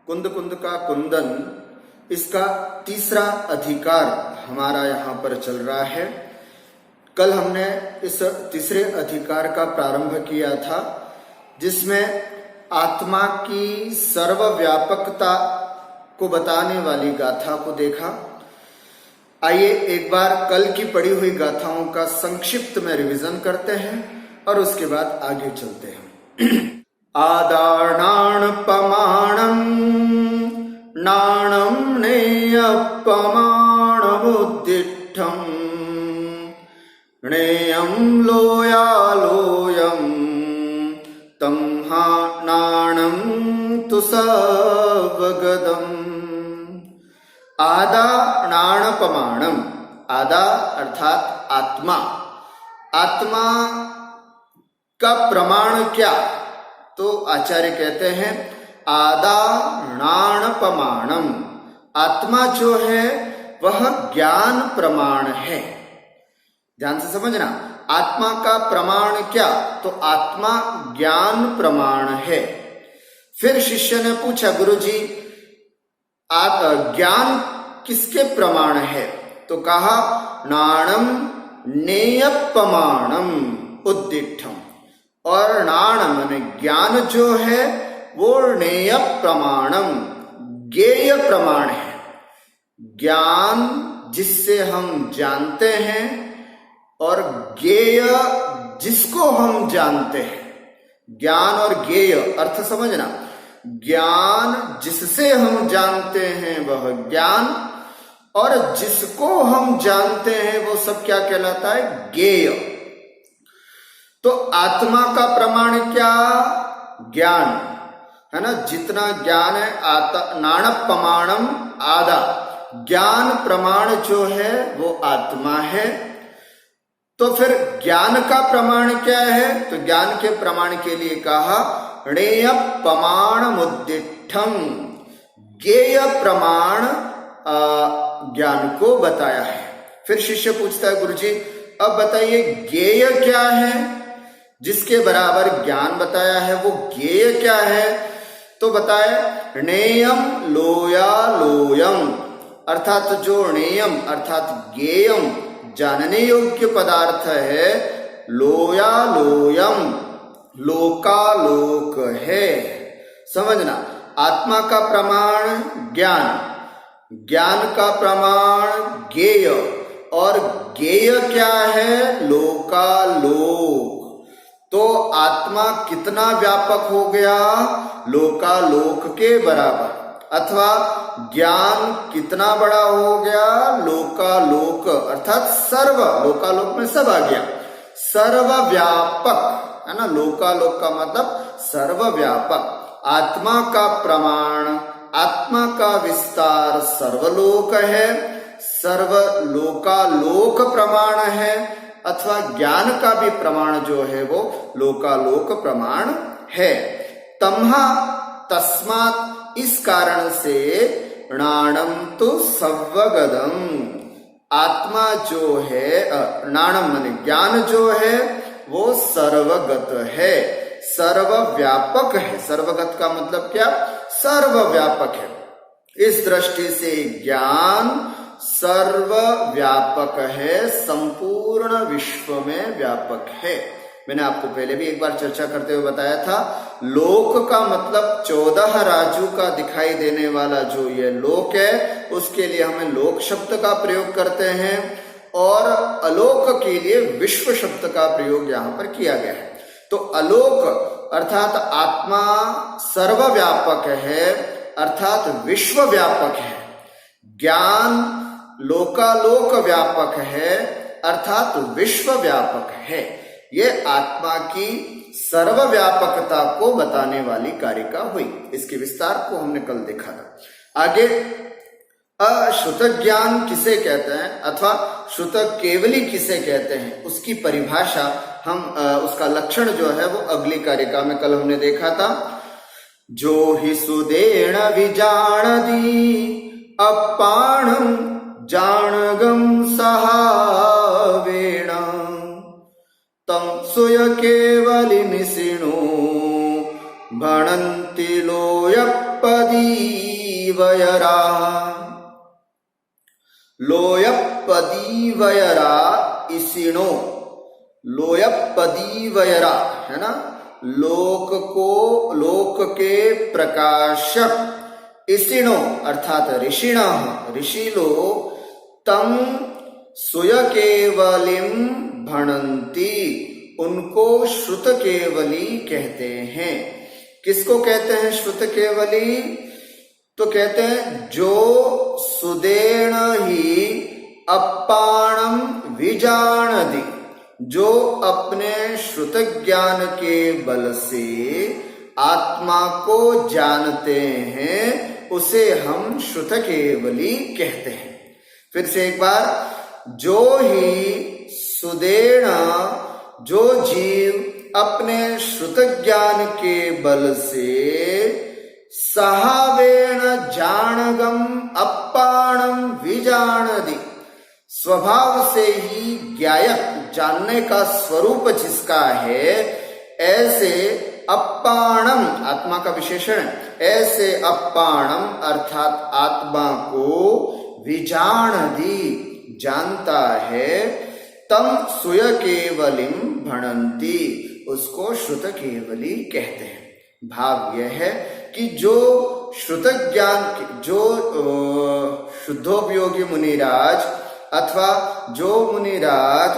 कुंद कुंद का कुंदन, इसका तीसरा अधिकार हमारा यहाँ पर चल रहा है। कल हमने इस तीसरे अधिकार का प्रारंभ किया था, जिसमें आत्मा की सर्वव्यापकता को बताने वाली गाथा को देखा। आइए एक बार कल की पढ़ी हुई गाथाओं का संक्षिप्त में रिवीजन करते हैं और उसके बाद आगे चलते हैं। आदाणान पमाणम नाणम नेयपमाणमुद्दिष्ठम् नेयं लोयालोयं तम्हा नाणं तु सवगदम्। आदा नाण पमाणम, आदा अर्थात आत्मा, आत्मा का प्रमाण क्या? तो आचार्य कहते हैं आदा नाण पमाणम, आत्मा जो है वह ज्ञान प्रमाण है। ध्यान से समझना, आत्मा का प्रमाण क्या? तो आत्मा ज्ञान प्रमाण है। फिर शिष्य ने पूछा, गुरुजी आप ज्ञान किसके प्रमाण है? तो कहा नाणम नेयपमाणम उद्दिष्ठम, और नाण माने ज्ञान जो है वो नेय प्रमाणम, ज्ञेय प्रमाण है। ज्ञान जिससे हम जानते हैं और ज्ञेय जिसको हम जानते हैं। ज्ञान और ज्ञेय अर्थ समझना, ज्ञान जिससे हम जानते हैं वह ज्ञान, और जिसको हम जानते हैं वो सब क्या कहलाता है? ज्ञेय। तो आत्मा का प्रमाण क्या? ज्ञान है ना, जितना ज्ञान है। नाण प्रमाणम आदा, ज्ञान प्रमाण जो है वो आत्मा है। तो फिर ज्ञान का प्रमाण क्या है? तो ज्ञान के प्रमाण के लिए कहा णेय प्रमाण मुद्दिष्ठम, ज्ञेय प्रमाण ज्ञान को बताया है। फिर शिष्य पूछता है, गुरुजी अब बताइए ज्ञेय क्या है? जिसके बराबर ज्ञान बताया है वो ज्ञेय क्या है? तो बताए नेयम लोया लोयम, अर्थात जो नेयम अर्थात ज्ञेयम जानने योग्य पदार्थ है, लोया लोयम लोकालोक है। समझना, आत्मा का प्रमाण ज्ञान, ज्ञान का प्रमाण ज्ञेय, और ज्ञेय क्या है? लोकालोक। तो आत्मा कितना व्यापक हो गया? लोकालोक के बराबर। अथवा ज्ञान कितना बड़ा हो गया? लोकालोक अर्थात सर्व, लोकालोक में सब आ गया, सर्वव्यापक है ना। लोकालोक का मतलब सर्वव्यापक। आत्मा का प्रमाण, आत्मा का विस्तार सर्वलोक है, सर्वलोकालोक प्रमाण है, अथवा ज्ञान का भी प्रमाण जो है वो लोकालोक प्रमाण है। तम्हा तस्मात्, इस कारण से नाणम तो सवगदम, आत्मा जो है नाणम माने ज्ञान जो है वो सर्वगत है, सर्वव्यापक है। सर्वगत का मतलब क्या? सर्वव्यापक है। इस दृष्टि से ज्ञान सर्वव्यापक है, संपूर्ण विश्व में व्यापक है। मैंने आपको पहले भी एक बार चर्चा करते हुए बताया था, लोक का मतलब 14 राजू का दिखाई देने वाला जो ये लोक है, उसके लिए हमें लोक शब्द का प्रयोग करते हैं, और अलोक के लिए विश्व शब्द का प्रयोग यहाँ पर किया गया है। तो अलोक अर्थात आत्मा सर्वव्यापक है, अर्थात विश्व व्यापक है। ज्ञान लोकालोक व्यापक है, अर्थात विश्व व्यापक है। ये आत्मा की सर्वव्यापकता को बताने वाली कारिका हुई। इसके विस्तार को हमने कल देखा था। आगे अश्रुत ज्ञान किसे कहते हैं अथवा श्रुत केवली किसे कहते हैं, उसकी परिभाषा हम उसका लक्षण जो है वो अगली कारिका में कल हमने देखा था। जो ही सुदेण विजानदी अपाणम जानगम सहावेण तम सुय केवली निसिणु भणन्ति लोय लोयपदीवयरा, लोयपदीवयरा इसिणो, लोयपदीवयरा है ना, लोक के प्रकाशक, इसिणो अर्थात ऋषिण, ऋषि लोग तम सुयकेवलिम भणन्ति, उनको श्रुत केवली कहते हैं। किसको कहते हैं श्रुत केवली? तो कहते हैं जो सुदेण ही अप्पाणम विजानति, जो अपने श्रुत ज्ञान के बल से आत्मा को जानते हैं, उसे हम श्रुत केवली कहते हैं। फिर से एक बार, जो ही सुदेण, जो जीव अपने श्रुत ज्ञान के बल से सहावेण जानगम अप्पाणम विजानति, स्वभाव से ही ज्ञायक, जानने का स्वरूप जिसका है, ऐसे अप्पाणम आत्मा का विशेषण, ऐसे अप्पाणम अर्थात आत्मा को विजानति जानता है, तम सुय केवलिम भणन्ति, उसको श्रुत केवली कहते हैं। भाव यह है कि जो श्रुत ज्ञान, जो शुद्धोपयोगी मुनिराज अथवा जो मुनिराज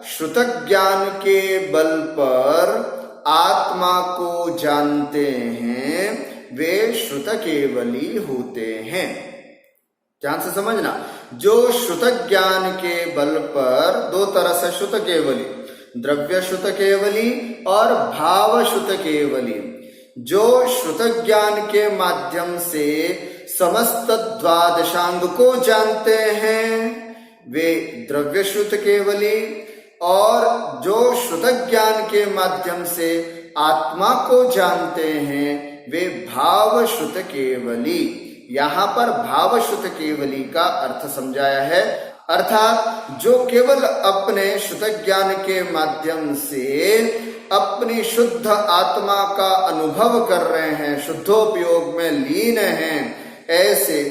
श्रुत ज्ञान के बल पर आत्मा को जानते हैं, वे श्रुत केवली होते हैं। ध्यान से समझना, जो श्रुत ज्ञान के बल पर, दो तरह से श्रुत केवली, द्रव्य श्रुत केवली और भाव श्रुत केवली, जो श्रुत ज्ञान के माध्यम से समस्त द्वादशांग को जानते हैं, वे द्रव्य श्रुत केवली, और जो श्रुत ज्ञान के माध्यम से आत्मा को जानते हैं, वे भाव श्रुत केवली। यहाँ पर भाव श्रुत केवली का अर्थ समझाया है, अर्थात जो केवल अपने श्रुत ज्ञान के माध्यम से अपनी शुद्ध आत्मा का अनुभव कर रहे हैं, शुद्धोपयोग में लीन हैं, ऐसे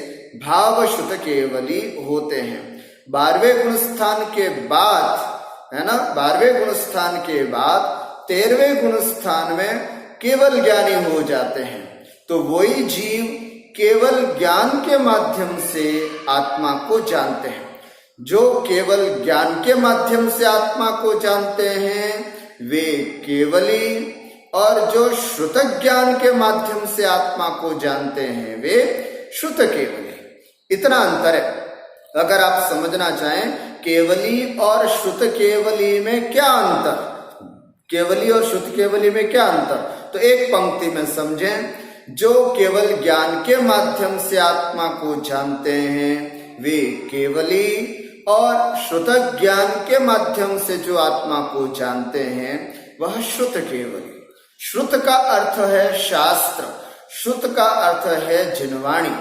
भाव श्रुत केवली होते हैं। 12वें गुण स्थान के बाद, है ना, 12वें गुण स्थान के बाद 13वें गुण स्थान में केवल ज्ञानी हो जाते हैं। तो वही जीव केवल ज्ञान के माध्यम से आत्मा को जानते हैं। जो केवल ज्ञान के माध्यम से आत्मा को जानते हैं, वे केवली, और जो श्रुत ज्ञान के माध्यम से आत्मा को जानते हैं, वे श्रुत केवली। इतना अंतर है। अगर आप समझना चाहें केवली और श्रुत केवली में क्या अंतर, केवली और श्रुत केवली में क्या अंतर, तो एक पंक्ति में समझें। जो केवल ज्ञान के माध्यम से आत्मा को जानते हैं, वे केवली, और श्रुत ज्ञान के माध्यम से जो आत्मा को जानते हैं, वह श्रुत केवली। श्रुत का अर्थ है शास्त्र, श्रुत का अर्थ है जिनवाणी।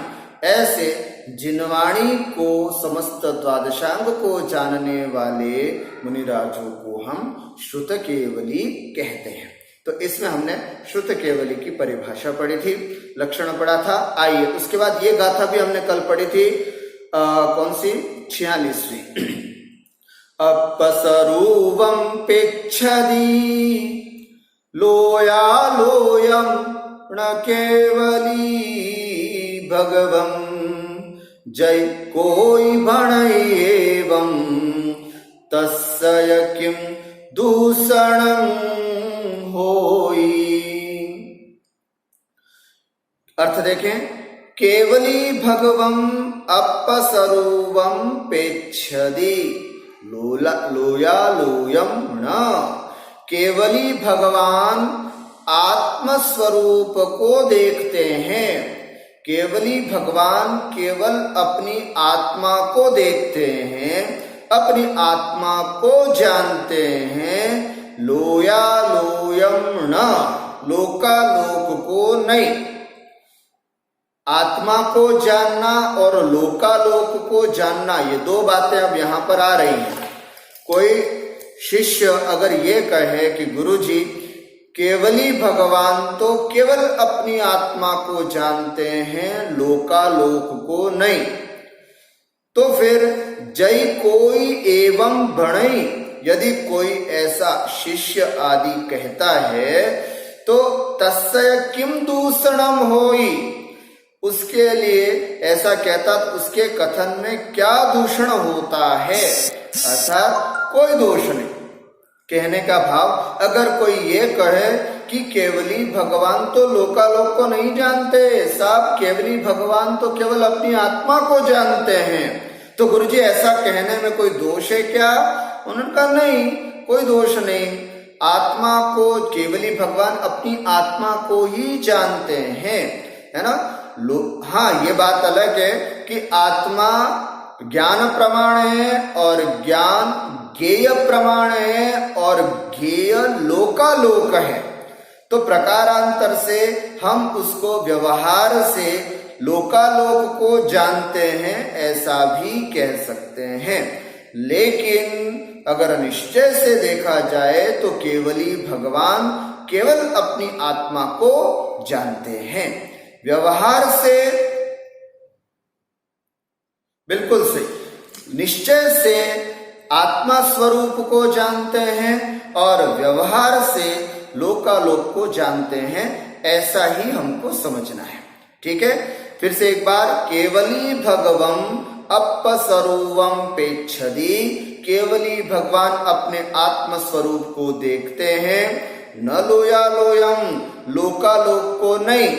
ऐसे जिनवाणी को, समस्त द्वादशांग को जानने वाले मुनिराजों को हम श्रुत केवली कहते हैं। तो इसमें हमने श्रुत केवली की परिभाषा पढ़ी थी, लक्षण पढ़ा था। आइए उसके बाद ये गाथा भी हमने कल पढ़ी थी, कौन सी, 46वीं। अपसरूवं पेच्छदि लोयालोयं न केवली भगवं, जय कोई भणैवं तस्य किं दूषणं होई। अर्थ देखें, केवली भगवं अपसरूवं पेच्छदि लोयालोयं न, केवली भगवान आत्मस्वरूप को देखते हैं। केवली भगवान केवल अपनी आत्मा को देखते हैं, अपनी आत्मा को जानते हैं। लोयालोयं न, लोकालोक को नहीं। आत्मा को जानना और लोकालोक को जानना, ये दो बातें अब यहां पर आ रही हैं। कोई शिष्य अगर ये कहे कि गुरुजी केवली भगवान तो केवल अपनी आत्मा को जानते हैं, लोकालोक को नहीं। तो फिर जय कोई एवं भणई, यदि कोई ऐसा शिष्य आदि कहता है तो तस्य किम दूषणम होई, उसके लिए ऐसा कहता तो उसके कथन में क्या दूषण होता है, अर्थात कोई दोष नहीं। कहने का भाव, अगर कोई ये कहे कि केवली भगवान तो लोकालोक को नहीं जानते, साहब केवली भगवान तो केवल अपनी आत्मा को जानते हैं, तो गुरुजी ऐसा कहने में कोई दोष है क्या? उन्होंने कहा नहीं, कोई दोष नहीं। आत्मा को, केवली भगवान अपनी आत्मा को ही जानते हैं, है ना। हाँ, ये बात अलग है कि आत्मा ज्ञान प्रमाण है और ज्ञान ज्ञेय प्रमाण है और ज्ञेय लोकालोक है। तो प्रकारांतर से हम उसको व्यवहार से लोकालोक को जानते हैं, ऐसा भी कह सकते हैं। लेकिन अगर निश्चय से देखा जाए तो केवली भगवान केवल अपनी आत्मा को जानते हैं। व्यवहार से बिल्कुल सही, निश्चय से आत्मा स्वरूप को जानते हैं और व्यवहार से लोकालोक को जानते हैं, ऐसा ही हमको समझना है। ठीक है, फिर से एक बार, केवली भगवम अपसर्वम पेच्छति, केवली भगवान अपने आत्म स्वरूप को देखते हैं, न लोयालोयम, लोकालोक को नहीं।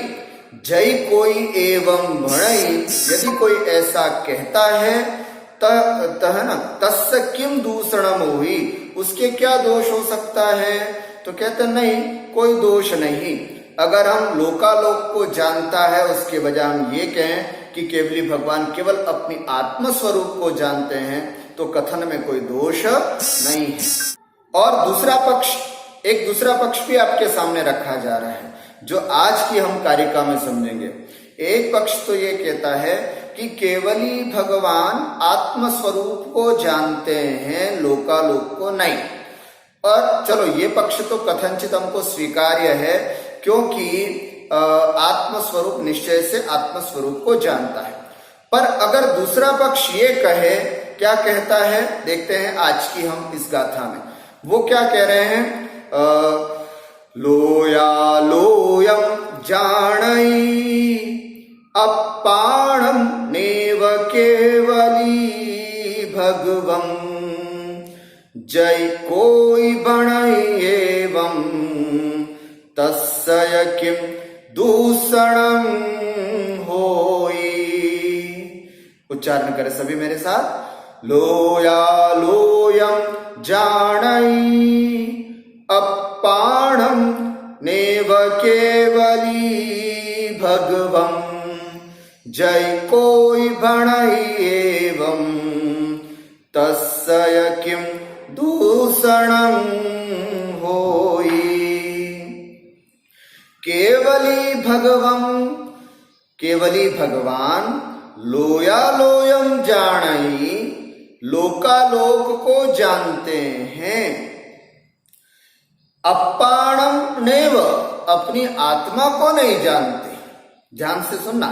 जय कोई एवं भणई, यदि कोई ऐसा कहता है तस्य किम दूषणम हुई, उसके क्या दोष हो सकता है? तो कहते नहीं, कोई दोष नहीं। अगर हम लोकालोक को जानता है उसके बजाय हम ये कहें कि केवली भगवान केवल अपनी आत्म स्वरूप को जानते हैं, तो कथन में कोई दोष नहीं है। और दूसरा पक्ष, एक दूसरा पक्ष भी आपके सामने रखा जा रहा है, जो आज की हम कारिका में समझेंगे। एक पक्ष तो ये कहता है कि केवली भगवान आत्म स्वरूप को जानते हैं, लोकालोक को नहीं। और चलो, ये पक्ष तो कथनचित हमको स्वीकार्य है, क्योंकि आत्मस्वरूप निश्चय से आत्मस्वरूप को जानता है। पर अगर दूसरा पक्ष ये कहे, क्या कहता है देखते हैं आज की हम इस गाथा में। वो क्या कह रहे हैं? लोया लोयम जानई अपाणम नेव केवली भगवं, जय कोई बणई एवं तस्य किम दूषणं होई। उच्चारण करें सभी मेरे साथ। लोया लोयम जानई अपाणम नेव केवली भगवं, जय कोई भणई एवं तस्य किम दूषणं होई। केवली भगवं, केवली भगवान लोया लोयम जानई, लोकालोक को जानते हैं। अपाणम नेव, अपनी आत्मा को नहीं जानते। ध्यान से सुनना,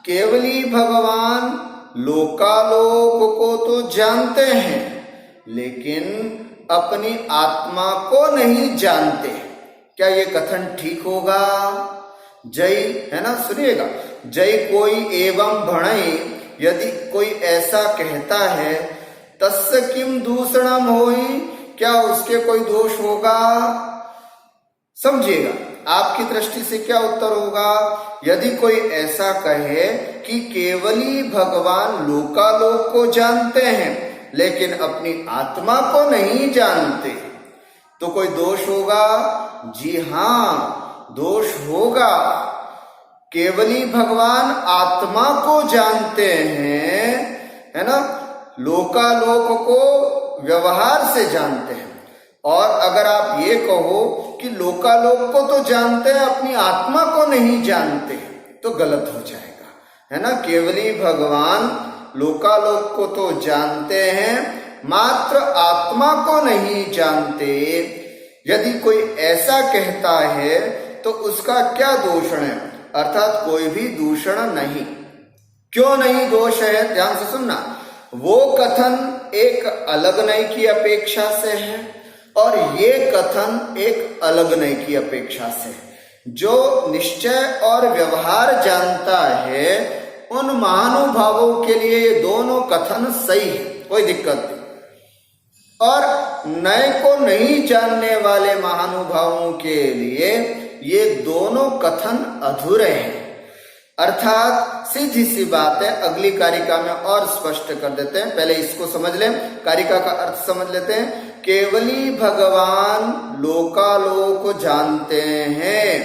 केवली भगवान लोकालोक को तो जानते हैं, लेकिन अपनी आत्मा को नहीं जानते। क्या ये कथन ठीक होगा? जय, है ना, सुनिएगा। जय कोई एवं भणई, यदि कोई ऐसा कहता है, तस्य किम दूषणम होई, क्या उसके कोई दोष होगा? समझिएगा, आपकी दृष्टि से क्या उत्तर होगा? यदि कोई ऐसा कहे कि केवली भगवान लोकालोक को जानते हैं लेकिन अपनी आत्मा को नहीं जानते, तो कोई दोष होगा? जी हाँ, दोष होगा। केवली भगवान आत्मा को जानते हैं, है ना, लोकालोक को व्यवहार से जानते हैं। और अगर आप ये कहो कि लोकालोक को तो जानते हैं, अपनी आत्मा को नहीं जानते, तो गलत हो जाएगा, है ना। केवली भगवान लोकालोक को तो जानते हैं, मात्र आत्मा को नहीं जानते। यदि कोई ऐसा कहता है तो उसका क्या दूषण है, अर्थात कोई भी दूषण नहीं। क्यों नहीं दोष है, ध्यान से सुनना। वो कथन एक अलग नय की अपेक्षा से है और ये कथन एक अलग नय की अपेक्षा से है। जो निश्चय और व्यवहार जानता है उन महानुभावों के लिए ये दोनों कथन सही है, कोई दिक्कत नहीं। और नय को नहीं जानने वाले महानुभावों के लिए ये दोनों कथन अधूरे हैं। अर्थात सीधी सी बात है, अगली कारिका में और स्पष्ट कर देते हैं। पहले इसको समझ लें, कारिका का अर्थ समझ लेते हैं। केवली भगवान लोकालोक जानते हैं,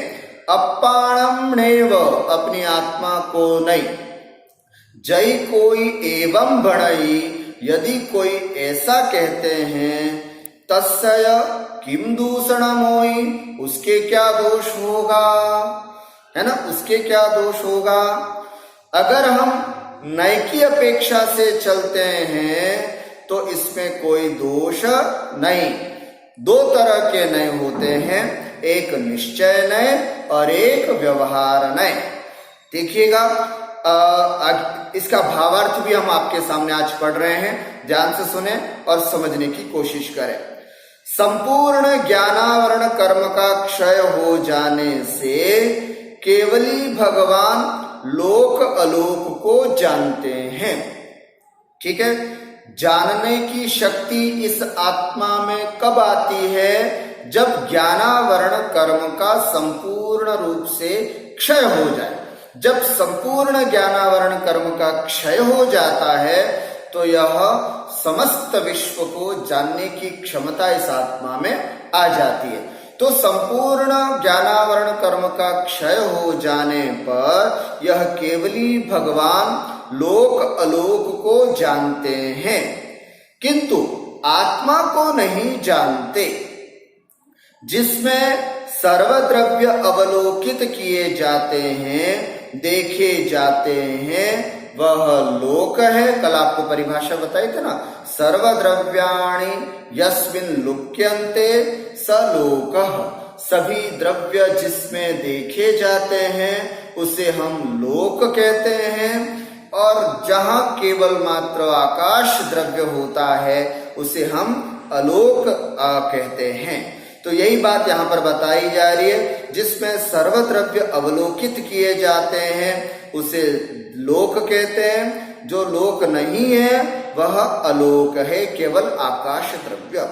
अपाणम नैव, अपनी आत्मा को नहीं। जय कोई एवं भणई, यदि कोई ऐसा कहते हैं, तस्य किम दूषणमोई, उसके क्या दोष होगा, है ना, उसके क्या दोष होगा। अगर हम नय की अपेक्षा से चलते हैं तो इसमें कोई दोष नहीं। दो तरह के नय होते हैं, एक निश्चय नय और एक व्यवहार नय। देखिएगा, इसका भावार्थ भी हम आपके सामने आज पढ़ रहे हैं, ध्यान से सुने और समझने की कोशिश करें। संपूर्ण ज्ञानावरण कर्म का क्षय हो जाने से केवली भगवान लोक अलोक को जानते हैं। ठीक है, जानने की शक्ति इस आत्मा में कब आती है, जब ज्ञानावरण कर्म का संपूर्ण रूप से क्षय हो जाए। जब संपूर्ण ज्ञानावरण कर्म का क्षय हो जाता है तो यह समस्त विश्व को जानने की क्षमता इस आत्मा में आ जाती है। तो संपूर्ण ज्ञानावरण कर्म का क्षय हो जाने पर यह केवली भगवान लोक अलोक को जानते हैं, किंतु आत्मा को नहीं जानते। जिसमें सर्वद्रव्य अवलोकित किए जाते हैं, देखे जाते हैं, वह लोक है। कल आपको परिभाषा बताई थी ना, सर्वद्रव्याणि यस्मिन् लुक्यन्ते स लोकः। सभी द्रव्य जिसमें देखे जाते हैं उसे हम लोक कहते हैं, और जहां केवल मात्र आकाश द्रव्य होता है उसे हम अलोक कहते हैं। तो यही बात यहाँ पर बताई जा रही है, जिसमें सर्वद्रव्य अवलोकित किए जाते हैं उसे लोक कहते हैं, जो लोक नहीं है वह अलोक है, केवल आकाश द्रव्य।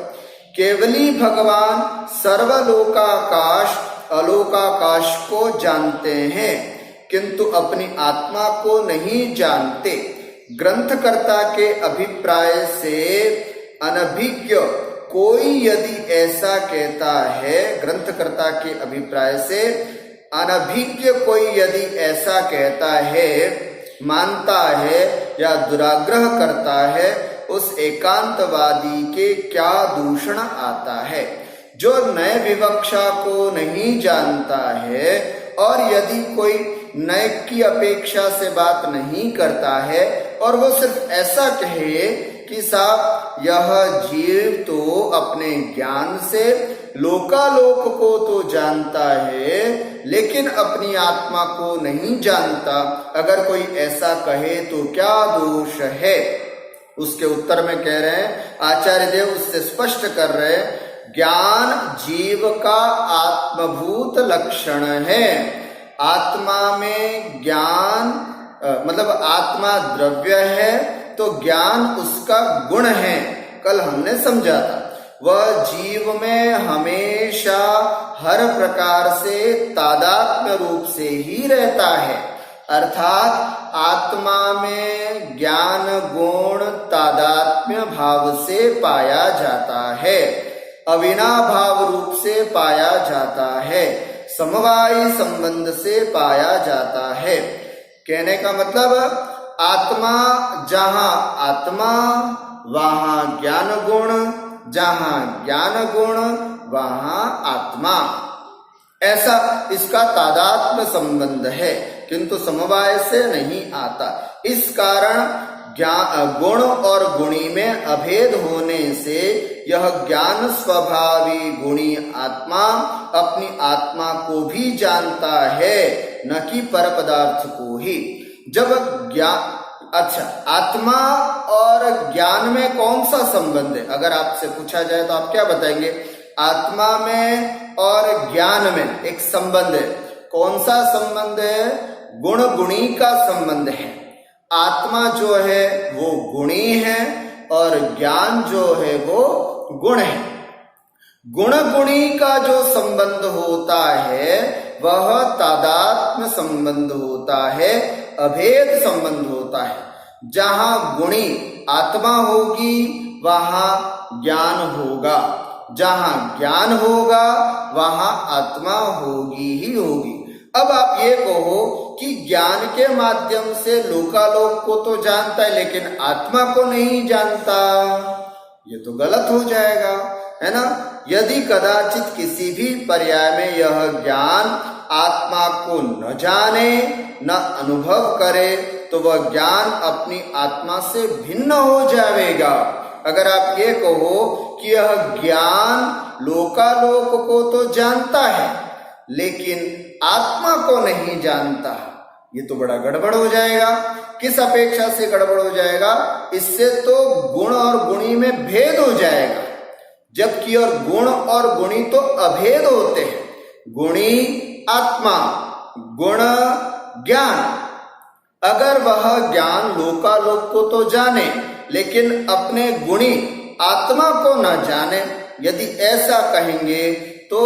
केवली भगवान सर्वलोकाकाश अलोकाकाश को जानते हैं, किंतु अपनी आत्मा को नहीं जानते। ग्रंथकर्ता के अभिप्राय से अनभिज्ञ कोई यदि ऐसा कहता है, ग्रंथकर्ता के अभिप्राय से अनभिज्ञ कोई यदि ऐसा कहता है, मानता है या दुराग्रह करता है, उस एकांतवादी के क्या दूषण आता है। जो नय विवक्षा को नहीं जानता है और यदि कोई नय की अपेक्षा से बात नहीं करता है और वो सिर्फ ऐसा कहे कि साहब यह जीव तो अपने ज्ञान से लोकालोक को तो जानता है लेकिन अपनी आत्मा को नहीं जानता, अगर कोई ऐसा कहे तो क्या दोष है। उसके उत्तर में कह रहे हैं आचार्य देव, उससे स्पष्ट कर रहे हैं, ज्ञान जीव का आत्मभूत लक्षण है। आत्मा में ज्ञान मतलब आत्मा द्रव्य है तो ज्ञान उसका गुण है। कल हमने समझा था, वह जीव में हमेशा हर प्रकार से तादात्म्य रूप से ही रहता है, अर्थात आत्मा में ज्ञान गुण तादात्म्य भाव से पाया जाता है, अविनाभाव रूप से पाया जाता है, समवायी संबंध से पाया जाता है। कहने का मतलब आत्मा जहां आत्मा वहां ज्ञान गुण, जहां ज्ञान गुण वहां आत्मा, ऐसा इसका तादात्म्य संबंध है, किंतु समवाय से नहीं आता। इस कारण गुण और गुणी में अभेद होने से यह ज्ञान स्वभावी गुणी आत्मा अपनी आत्मा को भी जानता है, न कि पर पदार्थ को ही। जब आत्मा और ज्ञान में कौन सा संबंध है? अगर आपसे पूछा जाए तो आप क्या बताएंगे? आत्मा में और ज्ञान में एक संबंध है। कौन सा संबंध है? गुण गुणी का संबंध है। आत्मा जो है वो गुणी है और ज्ञान जो है वो गुण है। गुण गुणी का जो संबंध होता है वह तादात्म्य संबंध होता है, अभेद संबंध होता है। जहां गुणी आत्मा होगी वहां ज्ञान होगा, जहां ज्ञान होगा वहां आत्मा होगी ही होगी। अब आप ये कहो कि ज्ञान के माध्यम से लोकालोक को तो जानता है लेकिन आत्मा को नहीं जानता, ये तो गलत हो जाएगा, है ना। यदि कदाचित किसी भी पर्याय में यह ज्ञान आत्मा को न जाने न अनुभव करे तो वह ज्ञान अपनी आत्मा से भिन्न हो जाएगा। अगर आप ये कहो कि यह ज्ञान लोकालोक को तो जानता है लेकिन आत्मा को नहीं जानता, ये तो बड़ा गड़बड़ हो जाएगा। किस अपेक्षा से गड़बड़ हो जाएगा? इससे तो गुण और गुणी में भेद हो जाएगा, जबकि और गुण और गुणी तो अभेद होते हैं। गुणी आत्मा, गुण ज्ञान। अगर वह ज्ञान लोकालोक को तो जाने लेकिन अपने गुणी आत्मा को न जाने, यदि ऐसा कहेंगे तो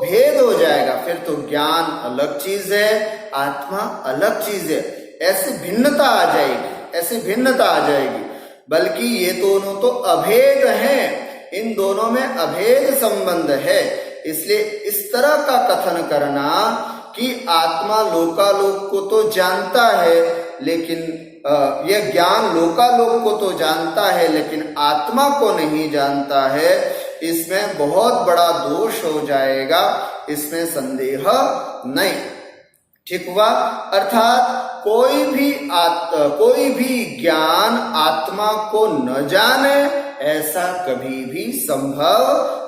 भेद हो जाएगा। फिर तो ज्ञान अलग चीज है, आत्मा अलग चीज है, ऐसी भिन्नता आ जाएगी, ऐसी भिन्नता आ जाएगी। बल्कि ये दोनों तो अभेद हैं, इन दोनों में अभेद संबंध है। इसलिए इस तरह का कथन करना कि आत्मा लोकालोक को तो जानता है लेकिन यह ज्ञान लोकालोक को तो जानता है लेकिन आत्मा को नहीं जानता है, इसमें बहुत बड़ा दोष हो जाएगा, इसमें संदेह नहीं। ठीक हुआ? अर्थात कोई भी ज्ञान आत्मा को न जाने ऐसा कभी भी संभव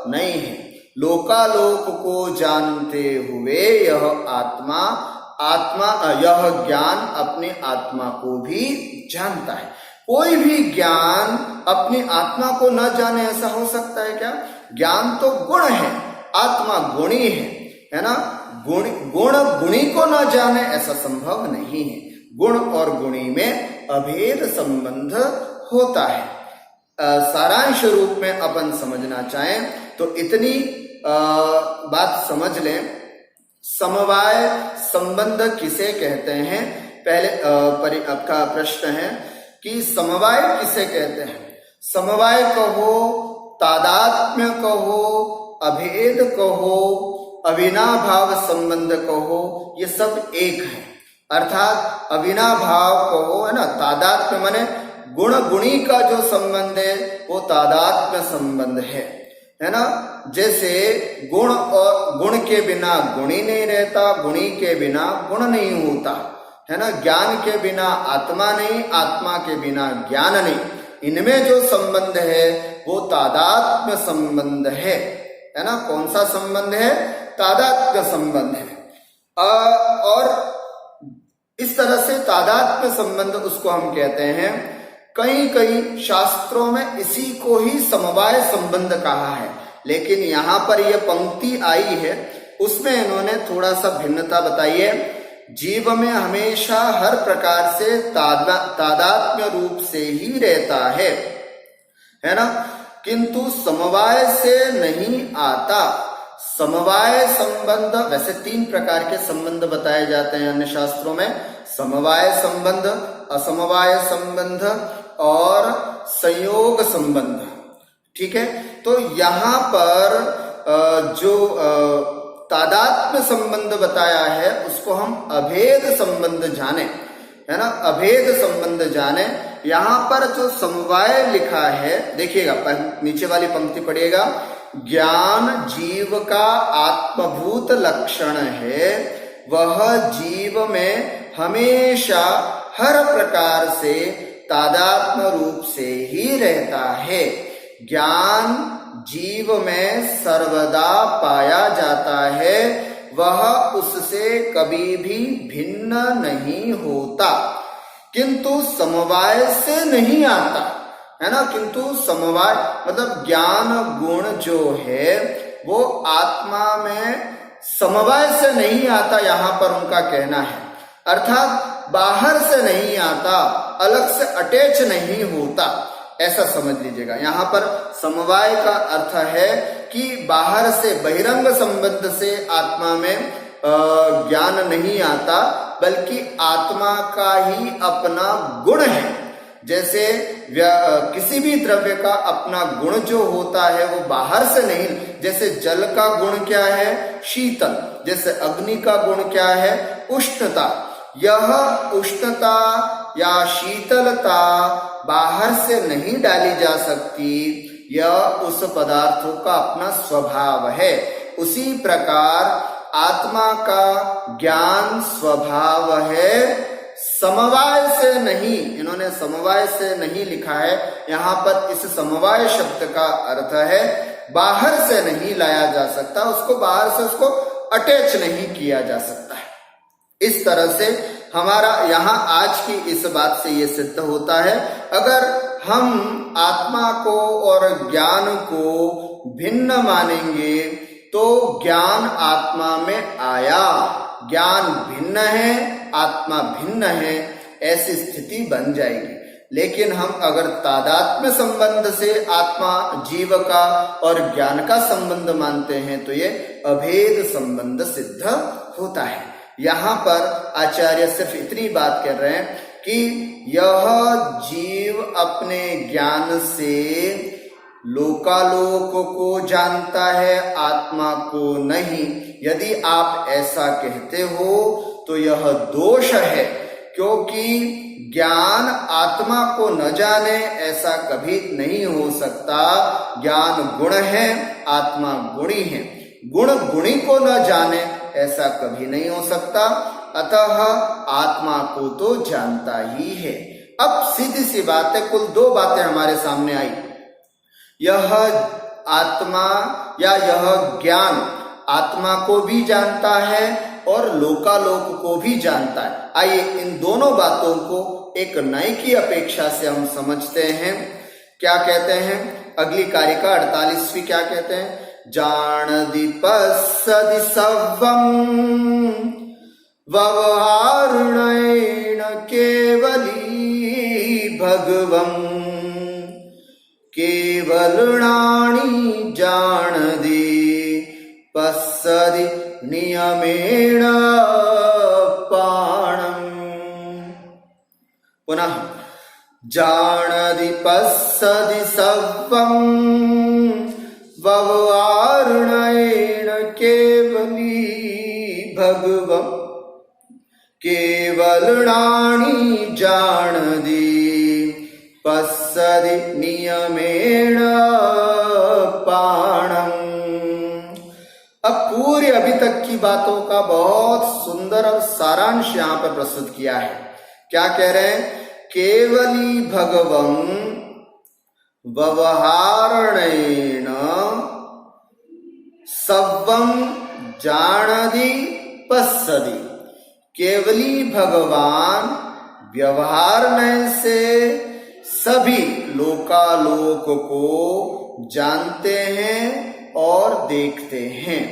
नहीं है। लोकालोक को जानते हुए यह ज्ञान अपनी आत्मा को भी जानता है। कोई भी ज्ञान अपनी आत्मा को न जाने ऐसा हो सकता है क्या? ज्ञान तो गुण है, आत्मा गुणी है ना। गुण गुणी को न जाने ऐसा संभव नहीं है। गुण और गुणी में अभेद संबंध होता है। सारांश रूप में अपन समझना चाहें तो इतनी बात समझ लें। समवाय संबंध किसे कहते हैं? पहले आपका प्रश्न है कि समवाय किसे कहते हैं? समवाय कहो, तादात्म्य कहो, अभेद कहो, अविनाभाव संबंध कहो, ये सब एक है। अर्थात अविनाभाव कहो, है ना, तादात्म्य माने गुण गुणी का जो संबंध है वो तादात्म्य संबंध है ना। जैसे गुण और गुण के बिना गुणी नहीं रहता, गुणी के बिना गुण नहीं होता, है ना। ज्ञान के बिना आत्मा नहीं, आत्मा के बिना ज्ञान नहीं। इनमें जो संबंध है वो तादात्म्य संबंध है ना। कौन सा संबंध है? तादात्म्य संबंध है। और इस तरह से तादात्म्य संबंध उसको हम कहते हैं। कई शास्त्रों में इसी को ही समवाय संबंध कहा है, लेकिन यहाँ पर यह पंक्ति आई है उसमें इन्होंने थोड़ा सा भिन्नता बताई है। जीव में हमेशा हर प्रकार से तादात्म्य रूप से ही रहता है ना, किंतु समवाय से नहीं आता। समवाय संबंध, वैसे 3 प्रकार के संबंध बताए जाते हैं अन्य शास्त्रों में: समवाय संबंध, असमवाय संबंध और संयोग संबंध। ठीक है, तो यहाँ पर जो तादात्म्य संबंध बताया है उसको हम अभेद संबंध जाने, है ना, अभेद संबंध जाने। यहाँ पर जो समवाय लिखा है, देखिएगा नीचे वाली पंक्ति पढ़िएगा। ज्ञान जीव का आत्मभूत लक्षण है, वह जीव में हमेशा हर प्रकार से तादात्म्य रूप से ही रहता है। ज्ञान जीव में सर्वदा पाया जाता है, वह उससे कभी भी भिन्न नहीं होता, किंतु समवाय से नहीं आता, है ना। किंतु समवाय मतलब ज्ञान गुण जो है वो आत्मा में समवाय से नहीं आता, यहां पर उनका कहना है। अर्थात बाहर से नहीं आता, अलग से अटैच नहीं होता, ऐसा समझ लीजिएगा। यहाँ पर समवाय का अर्थ है कि बाहर से बहिरंग संबंध से आत्मा में ज्ञान नहीं आता, बल्कि आत्मा का ही अपना गुण है। जैसे किसी भी द्रव्य का अपना गुण जो होता है वो बाहर से नहीं, जैसे जल का गुण क्या है, शीतल, जैसे अग्नि का गुण क्या है, उष्णता। यह उष्णता या शीतलता बाहर से नहीं डाली जा सकती, यह उस पदार्थों का अपना स्वभाव है। उसी प्रकार आत्मा का ज्ञान स्वभाव है, समवाय से नहीं। इन्होंने समवाय से नहीं लिखा है, यहाँ पर इस समवाय शब्द का अर्थ है बाहर से नहीं लाया जा सकता, उसको बाहर से उसको अटैच नहीं किया जा सकता है। इस तरह से हमारा यहाँ आज की इस बात से ये सिद्ध होता है, अगर हम आत्मा को और ज्ञान को भिन्न मानेंगे तो ज्ञान आत्मा में आया, ज्ञान भिन्न है, आत्मा भिन्न है, ऐसी स्थिति बन जाएगी। लेकिन हम अगर तादात्म्य संबंध से आत्मा जीव का और ज्ञान का संबंध मानते हैं तो ये अभेद संबंध सिद्ध होता है। यहाँ पर आचार्य सिर्फ इतनी बात कर रहे हैं कि यह जीव अपने ज्ञान से लोकालोक को जानता है, आत्मा को नहीं। यदि आप ऐसा कहते हो तो यह दोष है, क्योंकि ज्ञान आत्मा को न जाने ऐसा कभी नहीं हो सकता। ज्ञान गुण है, आत्मा गुणी है, गुण गुणी को न जाने ऐसा कभी नहीं हो सकता, अतः आत्मा को तो जानता ही है। अब सीधी सी बात है, कुल दो बातें हमारे सामने आई। यह आत्मा या यह ज्ञान आत्मा को भी जानता है और लोकालोक को भी जानता है। आइए इन दोनों बातों को एक नए की अपेक्षा से हम समझते हैं। क्या कहते हैं अगली कारिका 48वीं, क्या कहते हैं, जान पश्यति सर्वं व्यवहारेण केवली भगवं केवलनानि जानाति पश्यति नियमेण पाणम्। पुनः जानाति पश्यति सर्वं व्यवहारेण केवली भगवं केवलनानि जानाति पश्यति नियमेण पाणम्। अब पूरी अभी तक की बातों का बहुत सुंदर और सारांश यहाँ पर प्रस्तुत किया है। क्या कह रहे हैं, केवली भगवं व्यवहारेण सर्वं जानाति पश्यति। केवली भगवान व्यवहार से सभी लोकालोक को जानते हैं और देखते हैं।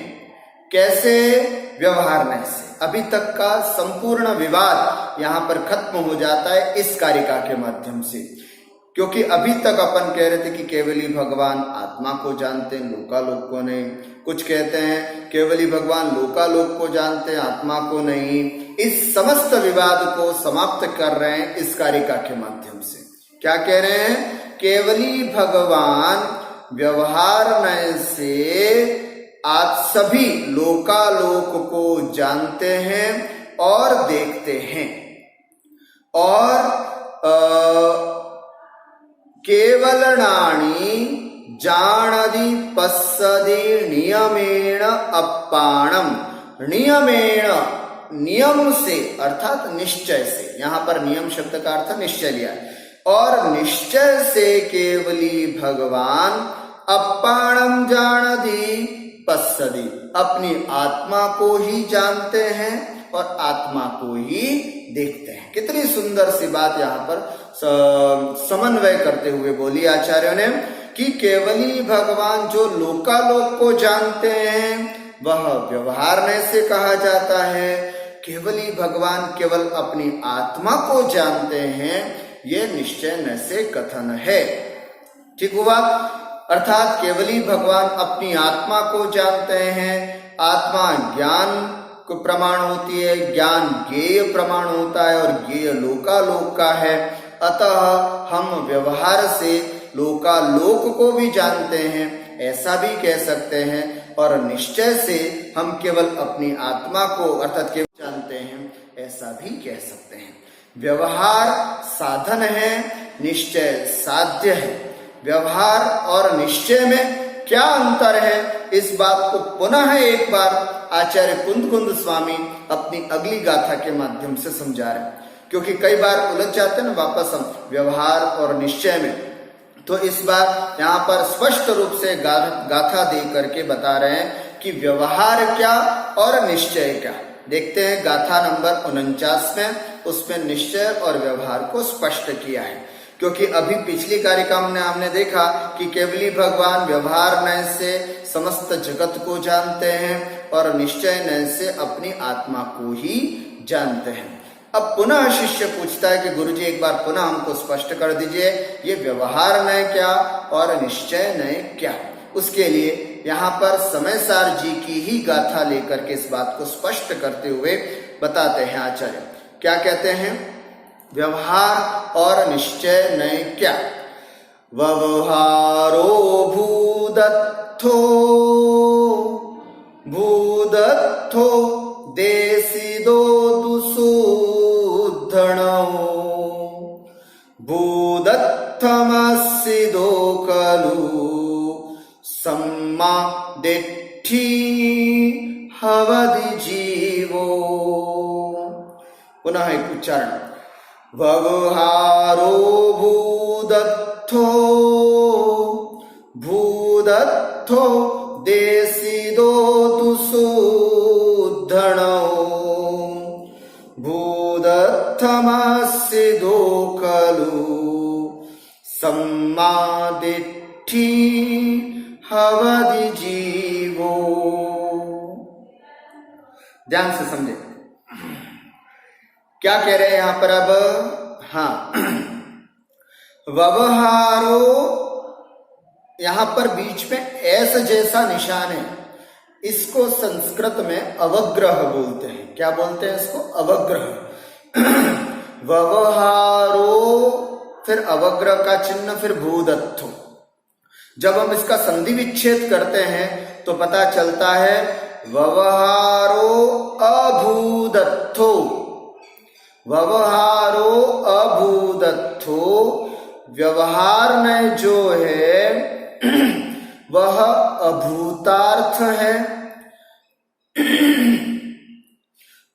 कैसे, व्यवहार से। अभी तक का संपूर्ण विवाद यहाँ पर खत्म हो जाता है इस कारिका के माध्यम से, क्योंकि अभी तक अपन कह रहे थे कि केवली भगवान आत्मा को जानते हैं, लोकालोक को नहीं। कुछ कहते हैं केवली भगवान लोकालोक को जानते हैं, आत्मा को नहीं। इस समस्त विवाद को समाप्त कर रहे हैं इस कारिका के माध्यम से। क्या कह रहे हैं, केवली भगवान व्यवहार से आज सभी लोकालोक को जानते हैं और देखते हैं, और केवलनानि जानाति पश्यति नियमेण अपाणम। नियमेण, नियम से अर्थात निश्चय से। यहां पर नियम शब्द का अर्थ निश्चय लिया है। और निश्चय से केवली भगवान अपाणम जानति पश्यति, अपनी आत्मा को ही जानते हैं और आत्मा को ही देखते हैं। कितनी सुंदर सी बात यहाँ पर समन्वय करते हुए बोली आचार्यों ने कि केवली भगवान जो लोकालोक को जानते हैं वह व्यवहारने से कहा जाता है, केवली भगवान केवल अपनी आत्मा को जानते हैं ये निश्चय से कथन है। ठीक हुआ, अर्थात केवली भगवान अपनी आत्मा को जानते हैं। आत्मा ज्ञान को प्रमाण होती है, ज्ञान ज्ञेय प्रमाण होता है और ज्ञेय लोकालोक का है। अतः हम व्यवहार से लोकालोक को भी जानते हैं, ऐसा भी कह सकते हैं, और निश्चय से हम केवल अपनी आत्मा को अर्थात केवल जानते हैं, ऐसा भी कह सकते हैं। व्यवहार साधन है, निश्चय साध्य है। व्यवहार और निश्चय में क्या अंतर है, इस बात को पुनः एक बार आचार्य कुंद स्वामी अपनी अगली गाथा के माध्यम से समझा रहे हैं, क्योंकि कई बार उलझ जाते हैं ना वापस हम व्यवहार और निश्चय में। तो इस बार यहाँ पर स्पष्ट रूप से गाथा दे करके बता रहे हैं कि व्यवहार क्या और निश्चय क्या। देखते हैं गाथा नंबर 49 में, उसमें निश्चय और व्यवहार को स्पष्ट किया है। क्योंकि अभी पिछली कार्यक्रम में हमने देखा कि केवली भगवान व्यवहार नय से समस्त जगत को जानते हैं और निश्चय नय से अपनी आत्मा को ही जानते हैं। अब पुनः शिष्य पूछता है कि गुरुजी एक बार पुनः हमको स्पष्ट कर दीजिए, ये व्यवहार नय क्या और निश्चय नय क्या। उसके लिए यहाँ पर समयसार जी की ही गाथा लेकर के इस बात को स्पष्ट करते हुए बताते हैं आचार्य। क्या कहते हैं, व्यवहार और निश्चय नय क्या। व्यवहारो भूदत्थो देशिदो दुसूद्धणो भूदत्थमस्सिदो खलु सम्मा दिट्ठी हवदि जीवो। पुनः एक उच्चारण, व्यवहारो भूदत्थो देशिदो दुसूद्धणो भूदत्थमस्सिदो खलु सम्मा दिट्ठी हवदि जीवो। ध्यान से समझे क्या कह रहे हैं यहां पर। अब हाँ, व्यवहारो यहां पर बीच में ऐसा जैसा निशान है, इसको संस्कृत में अवग्रह बोलते हैं। क्या बोलते हैं इसको, अवग्रह। व्यवहारो फिर अवग्रह का चिन्ह फिर भूदत्थो। जब हम इसका संधि विच्छेद करते हैं तो पता चलता है व्यवहारो अभूदत्थो। व्यवहारो अभूदत्थो, व्यवहार में जो है वह अभूतार्थ है।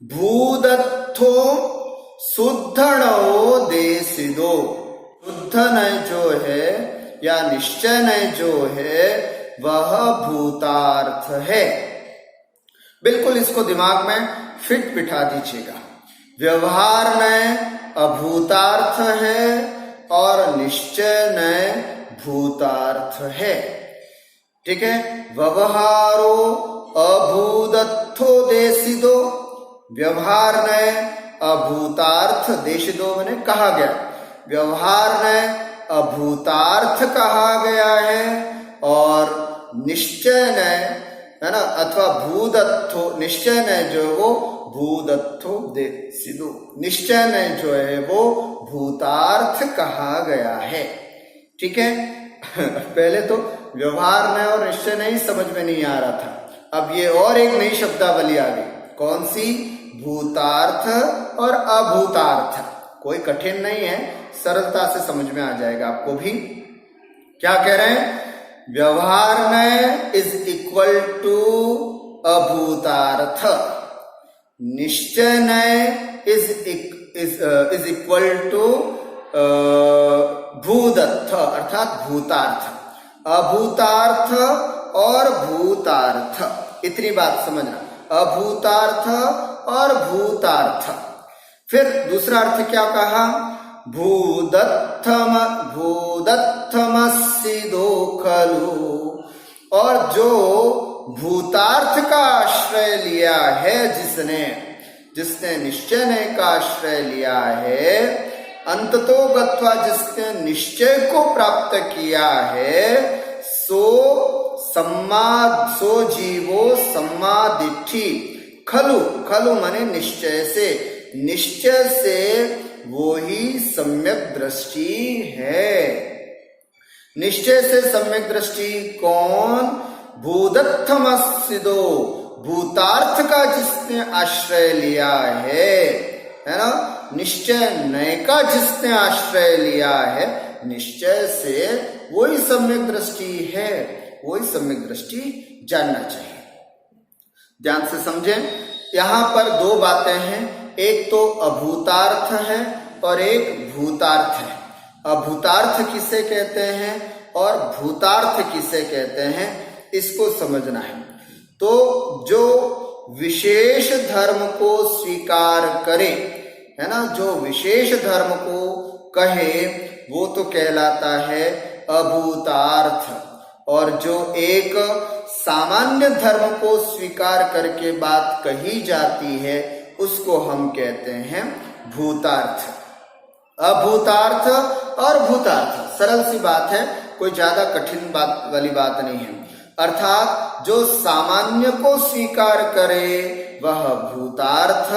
भूदत्थो शुद्धणो देशिदो, शुद्ध नय जो है या निश्चय नय जो है वह भूतार्थ है। बिल्कुल इसको दिमाग में फिट बिठा दीजिएगा। व्यवहार नय अभूतार्थ है और निश्चय नय भूतार्थ है। ठीक है, व्यवहारो अभूदत्थो देशिदो, व्यवहार नय अभूतार्थ, देशिदो मैंने कहा गया, व्यवहार नय अभूतार्थ कहा गया है, और निश्चय नय है ना, अथवा भूदत्थो, निश्चय नय जो है वो भूदत्थो देशिदो, निश्चय नय जो है वो भूतार्थ कहा गया है। ठीक है, पहले तो व्यवहार नय और निश्चय नय समझ में नहीं आ रहा था, अब ये और एक नई शब्दावली आ गई। कौन सी, भूतार्थ और अभूतार्थ। कोई कठिन नहीं है, सरलता से समझ में आ जाएगा आपको भी। क्या कह रहे हैं, व्यवहार नय इज इक्वल टू अभूतार्थ, निश्चय नय इज इक्वल टू भूदत्थ अर्थात भूतार्थ, अभूतार्थ और भूतार्थ, इतनी बात समझना, अभूतार्थ और भूतार्थ। फिर दूसरा अर्थ क्या कहा, भूदत्थमस्सिदो खलु, और जो भूतार्थ का आश्रय लिया है, जिसने निश्चय का आश्रय लिया है, अंततो गत्वा जिसने निश्चय को प्राप्त किया है, सो जीवो सम्मादिठी, खलु माने निश्चय से वो ही सम्यक दृष्टि है। निश्चय से सम्यक दृष्टि कौन, भूदत्थमस्सिदो, भूतार्थ का जिसने आश्रय लिया है ना, निश्चय नय का जिसने आश्रय लिया है, निश्चय से वही सम्यक दृष्टि है, वही सम्यक दृष्टि जानना चाहिए। ध्यान से समझें, यहां पर दो बातें हैं, एक तो अभूतार्थ है और एक भूतार्थ है। अभूतार्थ किसे कहते हैं और भूतार्थ किसे कहते हैं, इसको समझना है। तो जो विशेष धर्म को स्वीकार करे, है ना, जो विशेष धर्म को कहे, वो तो कहलाता है अभूतार्थ, और जो एक सामान्य धर्म को स्वीकार करके बात कही जाती है, उसको हम कहते हैं भूतार्थ। अभूतार्थ और भूतार्थ सरल सी बात है, कोई ज्यादा कठिन बात वाली बात नहीं है। अर्थात जो सामान्य को स्वीकार करे वह भूतार्थ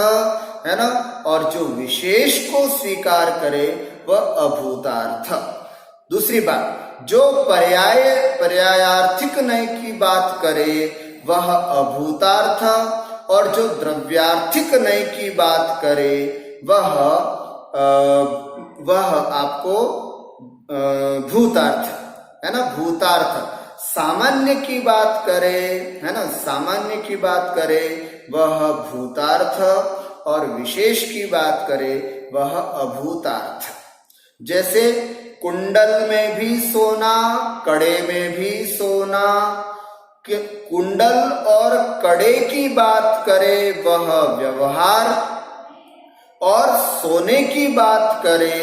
है ना, और जो विशेष को स्वीकार करे वह अभूतार्थ। दूसरी बात, जो पर्यायार्थिक नय की बात करे वह अभूतार्थ, और जो द्रव्यार्थिक नय की बात करे वह आपको भूतार्थ है ना, भूतार्थ। सामान्य की बात करे, है ना, सामान्य की बात करे वह भूतार्थ, और विशेष की बात करे वह अभूतार्थ। जैसे कुंडल में भी सोना, कड़े में भी सोना, कुंडल और कड़े की बात करे वह व्यवहार, और सोने की बात करे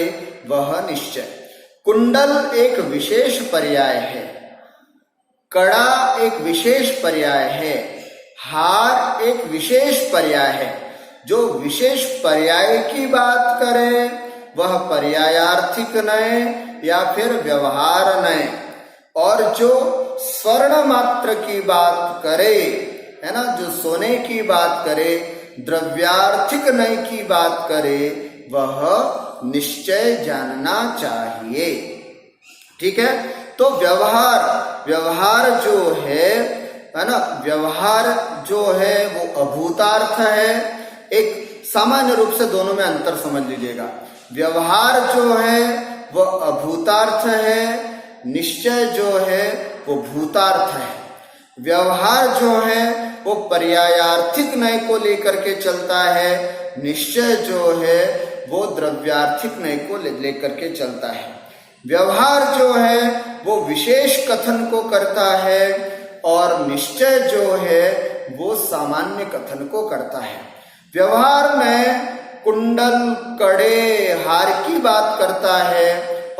वह निश्चय। कुंडल एक विशेष पर्याय है, कड़ा एक विशेष पर्याय है, हार एक विशेष पर्याय है। जो विशेष पर्याय की बात करे वह पर्यायार्थिक नय या फिर व्यवहार नय, और जो स्वर्ण मात्र की बात करे, है ना, जो सोने की बात करे, द्रव्यार्थिक नय की बात करे, वह निश्चय जानना चाहिए। ठीक है, तो व्यवहार जो है ना, व्यवहार जो है वो अभूतार्थ है। एक सामान्य रूप से दोनों में अंतर समझ लीजिएगा। व्यवहार जो है वह अभूतार्थ है, निश्चय जो है वो भूतार्थ है। व्यवहार जो है वो पर्यायार्थिक नय को लेकर के चलता है, निश्चय जो है वो द्रव्यार्थिक नय को लेकर के चलता है। व्यवहार जो है वो विशेष कथन को करता है, और निश्चय जो है वो सामान्य कथन को करता है। व्यवहार में कुंडल, कड़े, हार की बात करता है,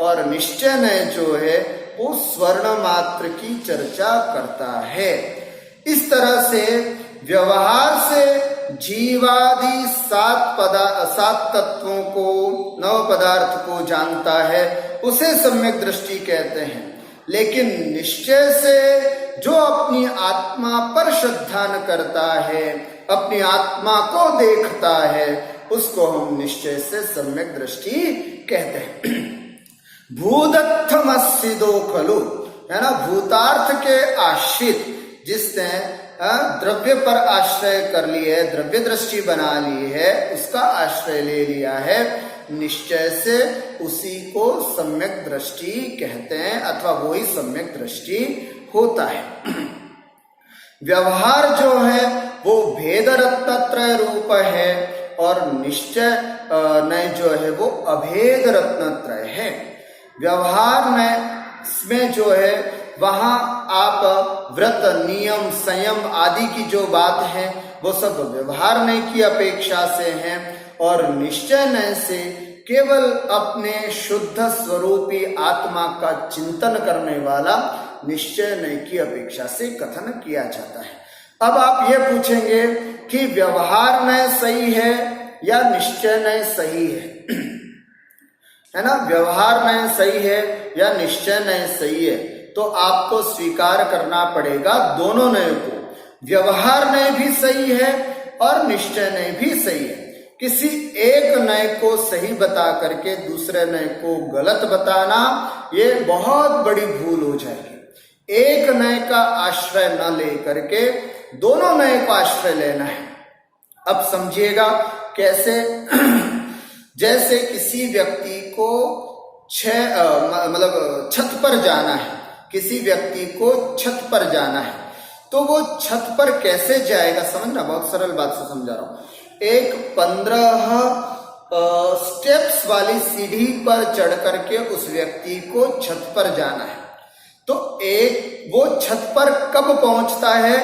और निश्चय में जो है वो स्वर्ण मात्र की चर्चा करता है। इस तरह से व्यवहार से जीवादि सात तत्वों को, 9 पदार्थ को जानता है, उसे सम्यक दृष्टि कहते हैं। लेकिन निश्चय से जो अपनी आत्मा पर श्रद्धा करता है, अपनी आत्मा को देखता है, उसको हम निश्चय से सम्यक दृष्टि कहते हैं। भूदत्थमस्सिदो खलु, है ना, भूतार्थ के आश्रित जिसने द्रव्य पर आश्रय कर लिया है, द्रव्य दृष्टि बना ली है, उसका आश्रय ले लिया है निश्चय से, उसी को सम्यक दृष्टि कहते हैं, अथवा वही सम्यक दृष्टि होता है। व्यवहार जो है वो भेद रत्नत्रय रूप है, और निश्चय नय जो है वो अभेद रत्नत्रय है। व्यवहार में जो है वहां आप व्रत, नियम, संयम आदि की जो बात है वो सब व्यवहार नय की अपेक्षा से है, और निश्चय नय से केवल अपने शुद्ध स्वरूपी आत्मा का चिंतन करने वाला निश्चय नय की अपेक्षा से कथन किया जाता है। अब आप ये पूछेंगे कि व्यवहार नय सही है या निश्चय नय सही है ना? व्यवहार नय सही है या निश्चय नय सही है, तो आपको स्वीकार करना पड़ेगा दोनों नय को। व्यवहार नय भी सही है और निश्चय नय भी सही है। किसी एक नय को सही बता करके दूसरे नय को गलत बताना ये बहुत बड़ी भूल हो जाएगी। एक नय का आश्रय न लेकर के दोनों नय को आश्रय लेना है। अब समझिएगा कैसे। जैसे किसी व्यक्ति को छत पर जाना है, किसी व्यक्ति को छत पर जाना है, तो वो छत पर कैसे जाएगा? समझना, बहुत सरल बात से समझा रहा हूं। एक 15 स्टेप्स वाली सीढ़ी पर चढ़ करके उस व्यक्ति को छत पर जाना है, तो वो छत पर कब पहुंचता है?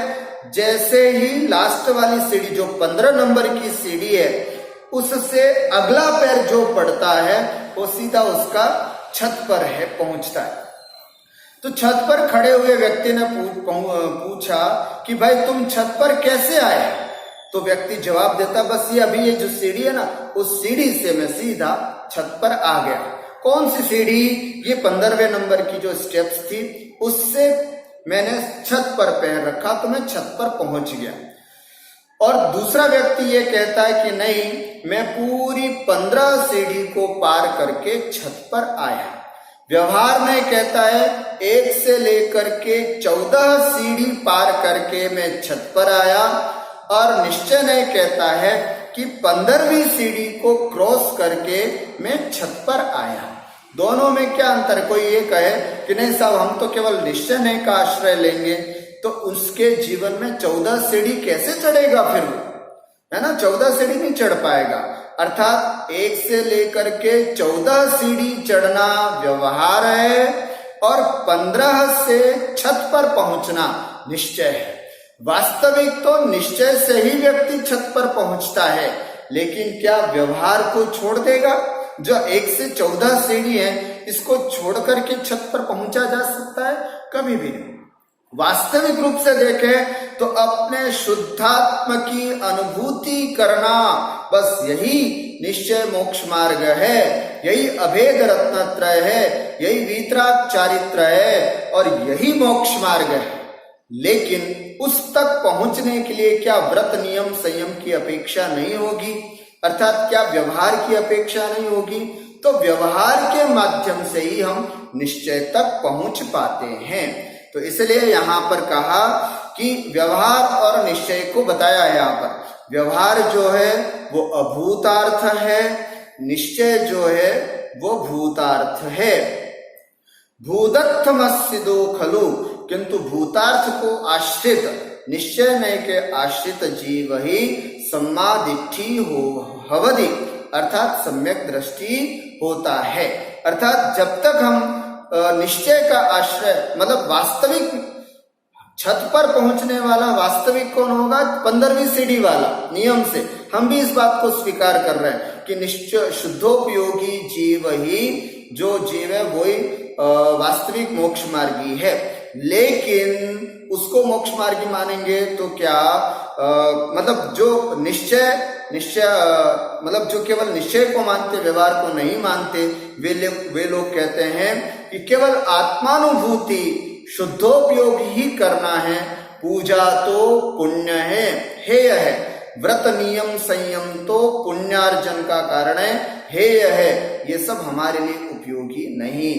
जैसे ही लास्ट वाली सीढ़ी जो 15 नंबर की सीढ़ी है उससे अगला पैर जो पड़ता है वो सीधा उसका छत पर है पहुंचता है। तो छत पर खड़े हुए व्यक्ति ने पूछा कि भाई तुम छत पर कैसे आए? तो व्यक्ति जवाब देता, बस ये जो सीढ़ी है ना, उस सीढ़ी से मैं सीधा छत पर आ गया। कौन सी सीढ़ी? ये 15वें नंबर की जो स्टेप्स थी उससे मैंने छत पर पैर रखा तो मैं छत पर पहुंच गया। और दूसरा व्यक्ति ये कहता है कि नहीं, मैं पूरी 15 सीढ़ी को पार करके छत पर आया। व्यवहार में कहता है 1 से लेकर के 14 सीढ़ी पार करके मैं छत पर आया, और निश्चय नहीं कहता है कि 15वीं सीढ़ी को क्रॉस करके मैं छत पर आया। दोनों में क्या अंतर? कोई ये कहे कि नहीं साहब हम तो केवल निश्चय नहीं का आश्रय लेंगे, तो उसके जीवन में 14 सीढ़ी कैसे चढ़ेगा फिर वो, है ना? 14 सीढ़ी नहीं चढ़ पाएगा। अर्थात 1 से लेकर के 14 सीढ़ी चढ़ना व्यवहार है और 15 से छत पर पहुंचना निश्चय है। वास्तविक तो निश्चय से ही व्यक्ति छत पर पहुंचता है, लेकिन क्या व्यवहार को छोड़ देगा? जो 1 से 14 सीढ़ी है इसको छोड़ करके छत पर पहुंचा जा सकता है? कभी भी नहीं। वास्तविक रूप से देखें तो अपने शुद्धात्म की अनुभूति करना, बस यही निश्चय मोक्ष मार्ग है, यही अभेद रत्नत्रय है, यही वीतराग चारित्र है और यही मोक्ष मार्ग है। लेकिन उस तक पहुंचने के लिए क्या व्रत, नियम, संयम की अपेक्षा नहीं होगी? अर्थात क्या व्यवहार की अपेक्षा नहीं होगी? तो व्यवहार के माध्यम से ही हम निश्चय तक पहुंच पाते हैं। तो इसलिए यहां पर कहा कि व्यवहार और निश्चय को बताया है। यहां पर व्यवहार जो है वो अभूतार्थ है, निश्चय जो है वो भूतार्थ है। भूदत्थमस्सिदो खलु, किंतु भूतार्थ को आश्रित निश्चय नय के आश्रित जीव ही सम्मादिष्ठि हवदि, अर्थात सम्यक दृष्टि होता है। अर्थात जब तक हम निश्चय का आश्रय, मतलब वास्तविक छत पर पहुंचने वाला वास्तविक कौन होगा? 15वीं सीढ़ी वाला। नियम से हम भी इस बात को स्वीकार कर रहे हैं कि निश्चय शुद्धोपयोगी जीव ही जो जीव है वही वास्तविक मोक्ष मार्गी है। लेकिन उसको मोक्ष मार्गी मानेंगे तो क्या मतलब जो निश्चय मतलब जो केवल निश्चय को मानते, व्यवहार को नहीं मानते, वे लोग कहते हैं कि केवल आत्मानुभूति शुद्धोपयोग ही करना है, पूजा तो पुण्य है, हेय है, व्रत नियम संयम तो पुण्यार्जन का कारण है, हेय है, ये सब हमारे लिए उपयोगी नहीं।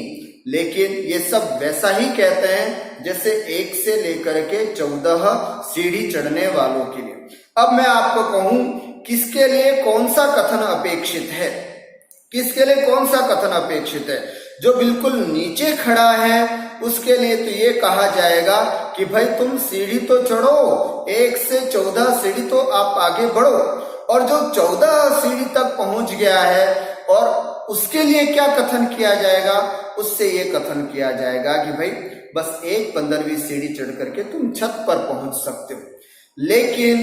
लेकिन ये सब वैसा ही कहते हैं जैसे 1 से लेकर के 14 सीढ़ी चढ़ने वालों के लिए। अब मैं आपको कहूं किसके लिए कौन सा कथन अपेक्षित है, किसके लिए कौन सा कथन अपेक्षित है? जो बिल्कुल नीचे खड़ा है उसके लिए तो ये कहा जाएगा कि भाई तुम सीढ़ी तो चढ़ो, 1 से 14 सीढ़ी तो आप आगे बढ़ो। और जो 14 सीढ़ी तक पहुंच गया है और उसके लिए क्या कथन किया जाएगा, उससे ये कथन किया जाएगा कि भाई बस एक 15वीं सीढ़ी चढ़ करके तुम छत पर पहुंच सकते हो। लेकिन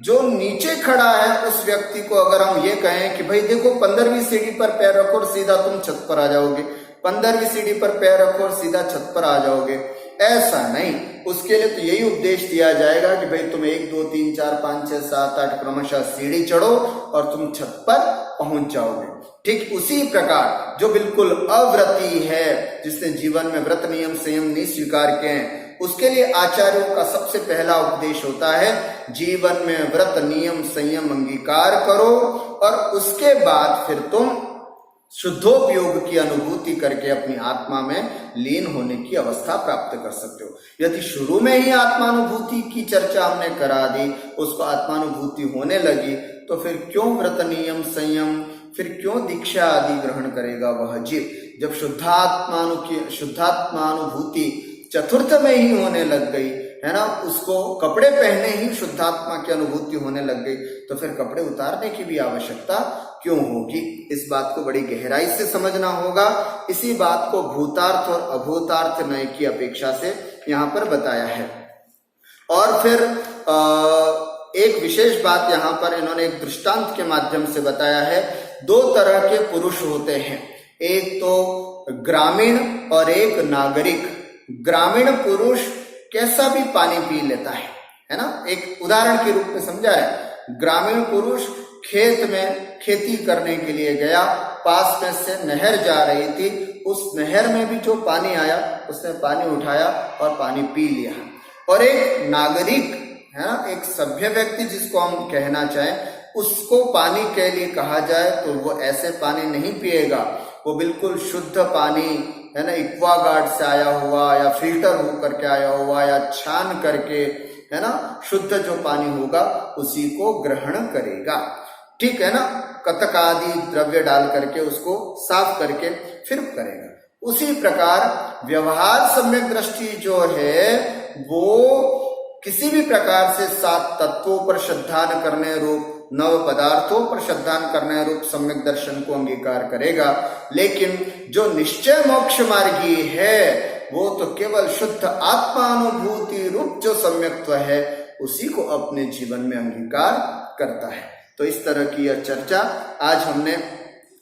जो नीचे खड़ा है उस व्यक्ति को अगर हम ये कहें कि भाई देखो 15वीं सीढ़ी पर पैर रखो और सीधा तुम छत पर आ जाओगे, 15वीं सीढ़ी पर पैर रखो और सीधा छत पर आ जाओगे, ऐसा नहीं। उसके लिए तो यही उपदेश दिया जाएगा कि भाई तुम 1 2 3 4 5 6 7 8 क्रमशः सीढ़ी चढ़ो और तुम छत पर पहुंच जाओगे। ठीक उसी प्रकार जो बिल्कुल अव्रती है, जिसने जीवन में व्रत नियम संयम नहीं स्वीकार किए हैं, उसके लिए आचार्यों का सबसे पहला उपदेश होता है जीवन में व्रत नियम संयम अंगीकार करो और उसके बाद फिर तुम शुद्धोपयोग की अनुभूति करके अपनी आत्मा में लीन होने की अवस्था प्राप्त कर सकते हो। यदि शुरू में ही आत्मानुभूति की चर्चा हमने करा दी, उसको आत्मानुभूति होने लगी, तो फिर क्यों व्रत नियम संयम, फिर क्यों दीक्षा आदि ग्रहण करेगा वह जीव। जब शुद्धात्मानुभूति चतुर्थ में ही होने लग गई है ना, उसको कपड़े पहने ही शुद्धात्मा की अनुभूति होने लग गई, तो फिर कपड़े उतारने की भी आवश्यकता क्यों होगी। इस बात को बड़ी गहराई से समझना होगा। इसी बात को भूतार्थ और अभूतार्थ न्याय की अपेक्षा से यहाँ पर बताया है। और फिर एक विशेष बात यहाँ पर इन्होंने एक दृष्टांत के माध्यम से बताया है। 2 तरह के पुरुष होते हैं, एक तो ग्रामीण और एक नागरिक। ग्रामीण पुरुष कैसा भी पानी पी लेता है ना। एक उदाहरण के रूप में समझा है, ग्रामीण पुरुष खेत में खेती करने के लिए गया, पास में से नहर जा रही थी, उस नहर में भी जो पानी आया उसने पानी उठाया और पानी पी लिया। और एक नागरिक है ना, एक सभ्य व्यक्ति जिसको हम कहना चाहें, उसको पानी के लिए कहा जाए तो वो ऐसे पानी नहीं पिएगा, वो बिल्कुल शुद्ध पानी है ना, एक्वागार्ड से आया हुआ या फिल्टर होकर के आया हुआ या छान करके है ना, शुद्ध जो पानी होगा उसी को ग्रहण करेगा। ठीक है ना, कतक आदि द्रव्य डाल करके उसको साफ करके फिर करेगा। उसी प्रकार व्यवहार सम्यक दृष्टि जो है वो किसी भी प्रकार से 7 तत्वों पर श्रद्धा न करने रूप, 9 पदार्थों पर श्रद्धा न करने रूप सम्यक दर्शन को अंगीकार करेगा। लेकिन जो निश्चय मोक्ष मार्गी है वो तो केवल शुद्ध आत्मानुभूति रूप जो सम्यक्त्व है उसी को अपने जीवन में अंगीकार करता है। तो इस तरह की यह चर्चा आज हमने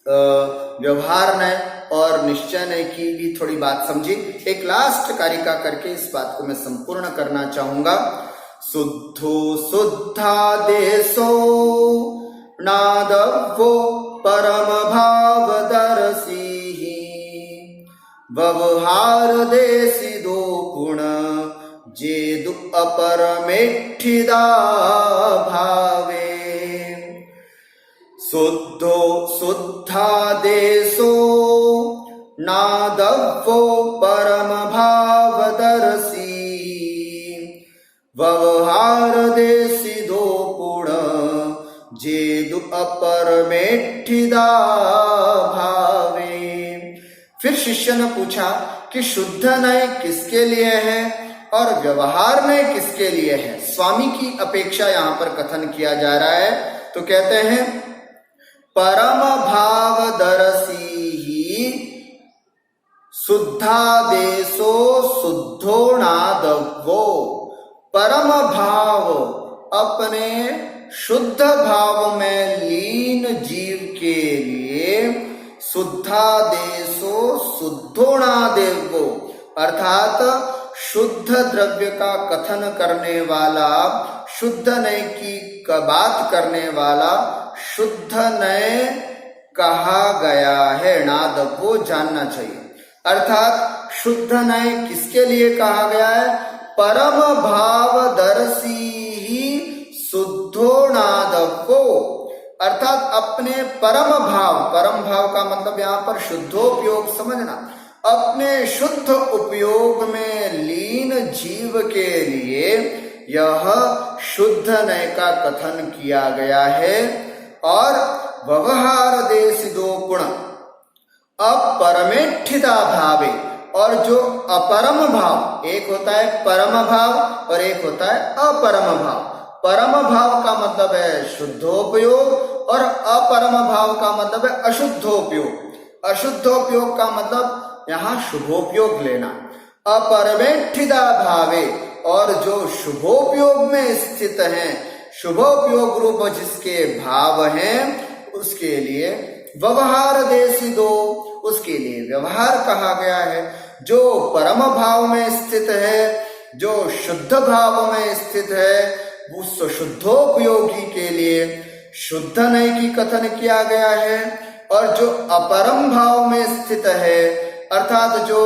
व्यवहार न्याय और निश्चय न्याय की भी थोड़ी बात समझी। एक लास्ट कारिका करके इस बात को मैं संपूर्ण करना चाहूंगा। शुद्धो शुद्धादेशो नादव्यो परम भावदर्शी व्यवहार देशिदो गुण जेदु अपरमेठिदा भावे। शुद्धो शुद्धादेशो नादव्यो परम भावदर्शी व्यवहार देशिदो गुण जेदु अपरमेठिदा भावे। फिर शिष्य ने पूछा कि शुद्ध न्याय किसके लिए है और व्यवहार न्याय किसके लिए है। स्वामी की अपेक्षा यहाँ पर कथन किया जा रहा है। तो कहते हैं परम भावदर्शी ही शुद्धादेशो शुद्धो नादव्यो। परम भाव अपने शुद्ध भाव में लीन जीव के लिए शुद्धादेशो शुद्धोणादेवो, अर्थात शुद्ध द्रव्य का कथन करने वाला, शुद्ध न्याय की बात करने वाला शुद्ध न्याय कहा गया है। नादव्यो जानना चाहिए, अर्थात शुद्ध न्याय किसके लिए कहा गया है। परम भावदर्शी ही शुद्धो नादव्यो, अर्थात अपने परम भाव का मतलब यहाँ पर शुद्धोपयोग समझना, अपने शुद्ध उपयोग में लीन जीव के लिए यह शुद्ध न्याय का कथन किया गया है। और व्यवहार देशिदो गुण अपरमेठिदा भावे, और जो अपरम भाव, एक होता है परम भाव और एक होता है अपरम भाव। परम भाव का मतलब है शुद्धोपयोग और अपरम भाव का मतलब है अशुद्धोपयोग। अशुद्धोपयोग का मतलब यहाँ शुभोपयोग लेना। अपरमेष्ठिदा भावे, और जो शुभोपयोग में स्थित हैं, शुभोपयोग रूप जिसके भाव हैं, उसके लिए व्यवहार देसी दो, उसके लिए व्यवहार कहा गया है। जो परम भाव में स्थित है, जो शुद्ध भाव में स्थित है, उस शुद्धोपयोगी के लिए शुद्ध नैकी कथन किया गया है। और जो अपरम भाव में स्थित है, अर्थात जो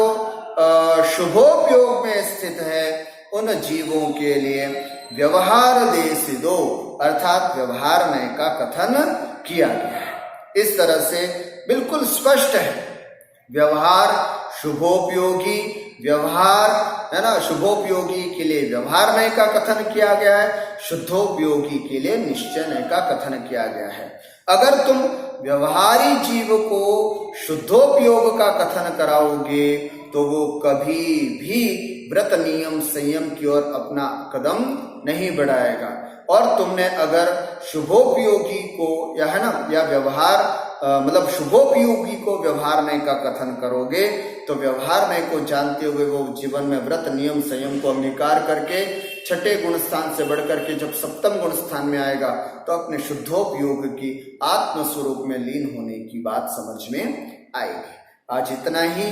शुभोपयोग में स्थित है, उन जीवों के लिए व्यवहार देसी दो, अर्थात व्यवहार नय का कथन किया गया है। इस तरह से बिल्कुल स्पष्ट है, व्यवहार शुभोपयोगी, व्यवहार है ना, शुभोपयोगी के लिए व्यवहार नय का कथन किया गया है, शुद्धोपयोगी के लिए निश्चय नय का कथन किया गया है। अगर तुम व्यवहारी जीव को शुद्धोपयोग का कथन कराओगे तो वो कभी भी व्रत नियम संयम की ओर अपना कदम नहीं बढ़ाएगा। और तुमने अगर शुभोपयोगी को या है ना, या व्यवहार मतलब शुभोपयोगी को व्यवहार नय का कथन करोगे तो व्यवहार नय को जानते हुए वो जीवन में व्रत नियम संयम को अंगीकार करके छठे गुण स्थान से बढ़कर के जब सप्तम गुण स्थान में आएगा तो अपने शुद्धोपयोग की आत्म स्वरूप में लीन होने की बात समझ में आएगी। आज इतना ही,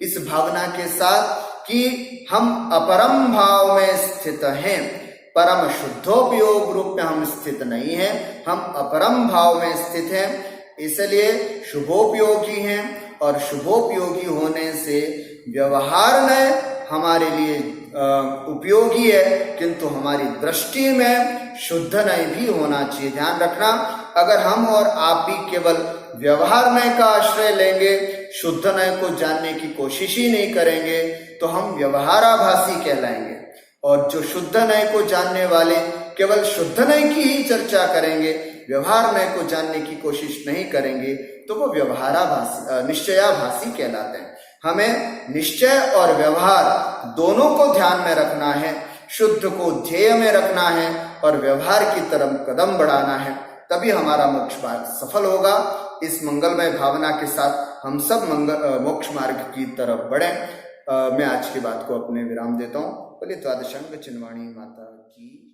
इस भावना के साथ कि हम अपरम भाव में स्थित हैं, परम शुद्धोपयोग रूप में हम स्थित नहीं हैं, हम अपरम भाव में स्थित हैं, इसलिए शुभोपयोगी हैं। और शुभोपयोगी होने से व्यवहार नय हमारे लिए उपयोगी है, किंतु हमारी दृष्टि में शुद्ध नय भी होना चाहिए। ध्यान रखना, अगर हम और आप भी केवल व्यवहार नय का आश्रय लेंगे, शुद्ध नय को जानने की कोशिश ही नहीं करेंगे, तो हम व्यवहाराभासी कहलाएंगे। और जो शुद्ध नय को जानने वाले केवल शुद्ध नय की ही चर्चा करेंगे, व्यवहार नय को जानने की कोशिश नहीं करेंगे, तो वो व्यवहाराभासी निश्चयाभासी कहलाते हैं। हमें निश्चय और व्यवहार दोनों को ध्यान में रखना है, शुद्ध को ध्येय में रखना है और व्यवहार की तरफ कदम बढ़ाना है, तभी हमारा मोक्ष मार्ग सफल होगा। इस मंगलमय भावना के साथ हम सब मोक्ष मार्ग की तरफ बढ़े। मैं आज की बात को अपने विराम देता हूँ। बोले द्वादशांग चिन्वाणी माता की।